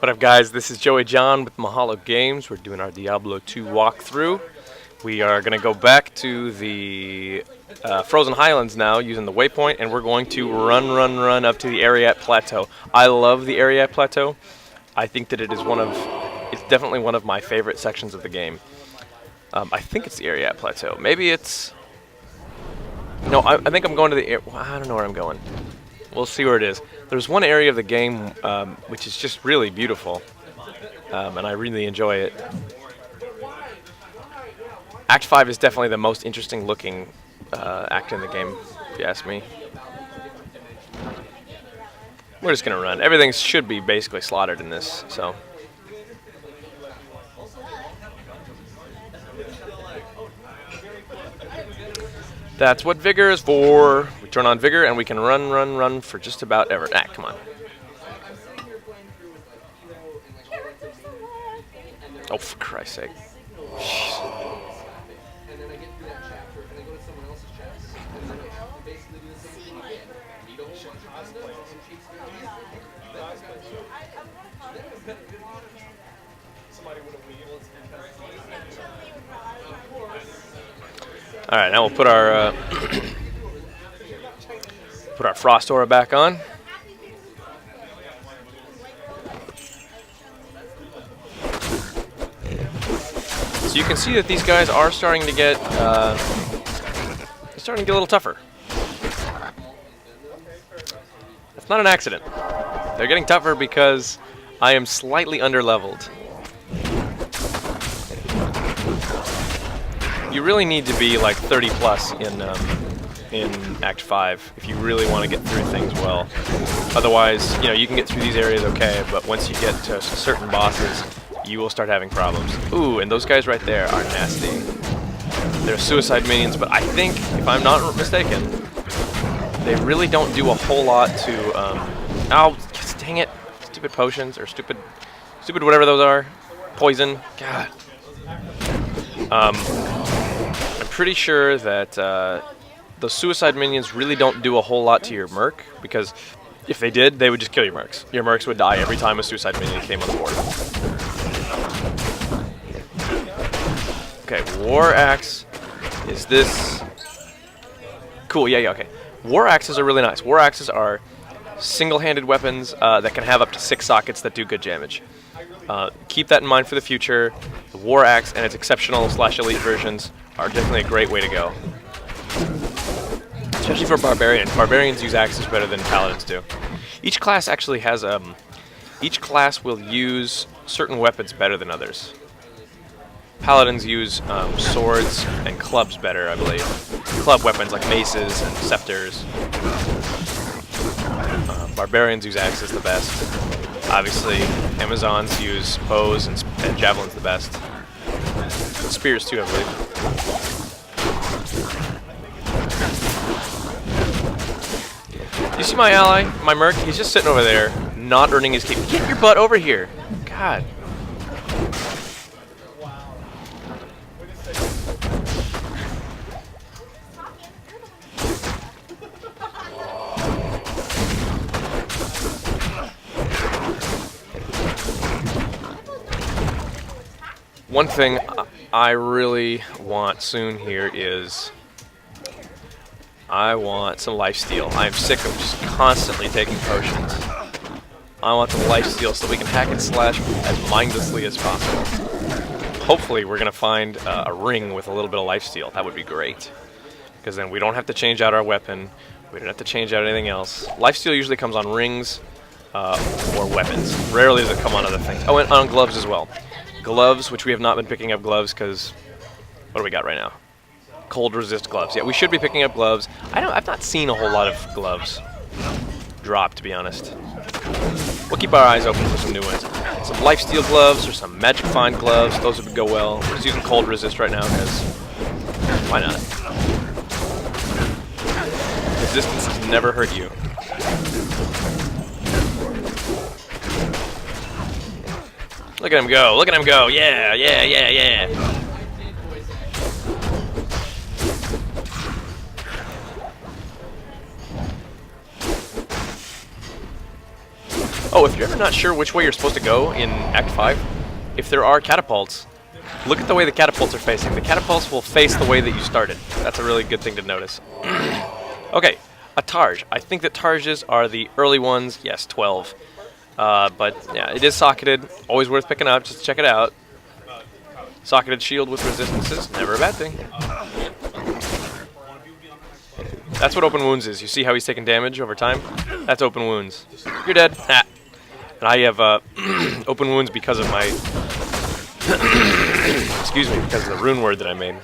What up, guys? This is Joey John with Mahalo Games. We're doing our Diablo 2 walkthrough. We are going to go back to the Frozen Highlands now using the waypoint, and we're going to run up to the Arreat Plateau. I love the Arreat Plateau. I think that it's definitely one of my favorite sections of the game. I think it's the Arreat Plateau. Maybe it's... No, I think I'm going to the... I don't know where I'm going. We'll see where it is. There's one area of the game which is just really beautiful, and I really enjoy it. Act 5 is definitely the most interesting looking act in the game, if you ask me. We're just going to run. Everything should be basically slaughtered in this, so... That's what Vigor is for. We turn on Vigor and we can run for just about ever. Ah, come on. Oh, for Christ's sake. All right, now we'll put our frost aura back on. So you can see that these guys are starting to get a little tougher. That's not an accident. They're getting tougher because I am slightly underleveled. You really need to be like 30 plus in Act 5 if you really want to get through things well. Otherwise, you know, you can get through these areas okay, but once you get to certain bosses, you will start having problems. Ooh, and those guys right there are nasty. They're suicide minions, but I think, if I'm not mistaken, they really don't do a whole lot to, oh, dang it, stupid potions, or stupid whatever those are, poison, God. I'm pretty sure that the suicide minions really don't do a whole lot to your merc, because if they did, they would just kill your mercs. Your mercs would die every time a suicide minion came on the board. Okay, War Axe is this... Cool, yeah, okay. War Axes are really nice. War Axes are single-handed weapons that can have up to 6 sockets that do good damage. Keep that in mind for the future. The War Axe and its exceptional / elite versions are definitely a great way to go. Especially for Barbarians. Barbarians use axes better than Paladins do. Each class actually has, each class will use certain weapons better than others. Paladins use swords and clubs better, I believe. Club weapons like maces and scepters. Barbarians use axes the best. Obviously, Amazons use bows and javelins the best. Spears too, I believe. You see my ally, my merc? He's just sitting over there, not earning his keep. Get your butt over here! God. One thing I really want soon here is I want some lifesteal. I'm sick of just constantly taking potions. I want some lifesteal so we can hack and slash as mindlessly as possible. Hopefully we're going to find a ring with a little bit of lifesteal. That would be great. Because then we don't have to change out our weapon. We don't have to change out anything else. Lifesteal usually comes on rings or weapons. Rarely does it come on other things. Oh, and on gloves as well. Gloves, which we have not been picking up gloves because... What do we got right now? Cold resist gloves. Yeah, we should be picking up gloves. I've not seen a whole lot of gloves drop, to be honest. We'll keep our eyes open for some new ones. Some lifesteal gloves or some magic find gloves. Those would go well. We're just using cold resist right now because why not? Resistance has never hurt you. Look at him go! Look at him go! Yeah, yeah, yeah, yeah! Oh, if you're ever not sure which way you're supposed to go in Act 5, if there are catapults, look at the way the catapults are facing. The catapults will face the way that you started. That's a really good thing to notice. Okay, a Targe. I think that Targes are the early ones. Yes, 12. But yeah, it is socketed. Always worth picking up. Just check it out. Socketed shield with resistances. Never a bad thing. That's what open wounds is. You see how he's taking damage over time? That's open wounds. You're dead. Ah. And I have open wounds because of my... excuse me, because of the rune word that I made.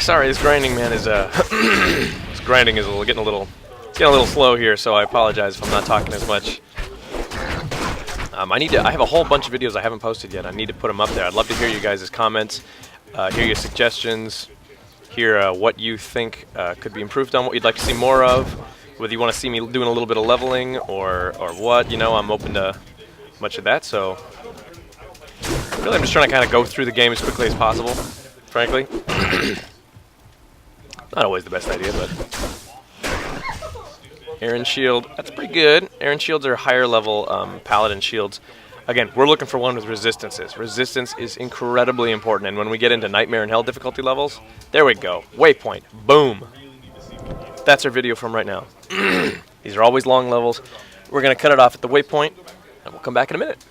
Sorry, this grinding, man, is this grinding is getting a little slow here, so I apologize if I'm not talking as much. I have a whole bunch of videos I haven't posted yet. I need to put them up there. I'd love to hear you guys' comments, hear your suggestions, hear what you think could be improved on, what you'd like to see more of, whether you want to see me doing a little bit of leveling or what. You know, I'm open to much of that. So really, I'm just trying to kind of go through the game as quickly as possible, frankly. Not always the best idea, but... Aaron Shield, that's pretty good. Aaron Shields are higher level Paladin shields. Again, we're looking for one with resistances. Resistance is incredibly important, and when we get into Nightmare and Hell difficulty levels, there we go. Waypoint. Boom. That's our video from right now. These are always long levels. We're going to cut it off at the waypoint, and we'll come back in a minute.